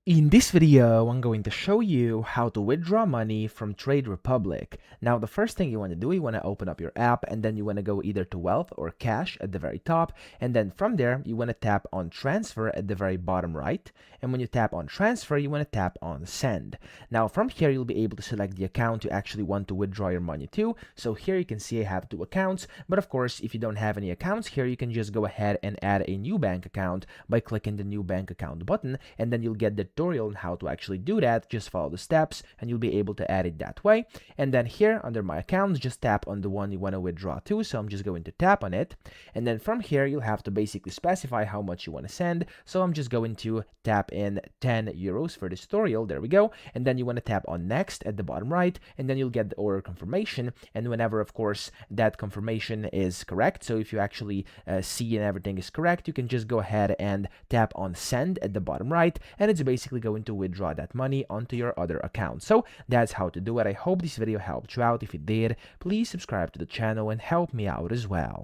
In this video, I'm going to show you how to withdraw money from Trade Republic. Now, the first thing you want to do, you want to open up your app and then you want to go either to Wealth or Cash at the very top. And then from there, you want to tap on Transfer at the very bottom right. And when you tap on Transfer, you want to tap on Send. Now, from here, you'll be able to select the account you actually want to withdraw your money to. So here you can see I have two accounts. But of course, if you don't have any accounts here, you can just go ahead and add a new bank account by clicking the New Bank Account button. And then you'll get the tutorial on how to actually do that. Just follow the steps and you'll be able to add it that way. And then here under my accounts, just tap on the one you want to withdraw to. So I'm just going to tap on it. And then from here, you'll have to basically specify how much you want to send. So I'm just going to tap in 10 euros for this tutorial. There we go. And then you want to tap on next at the bottom right. And then you'll get the order confirmation. And whenever, of course, that confirmation is correct. So if you actually see and everything is correct, you can just go ahead and tap on send at the bottom right. And it's basically going to withdraw that money onto your other account. So that's how to do it. I hope this video helped you out. If it did, please subscribe to the channel and help me out as well.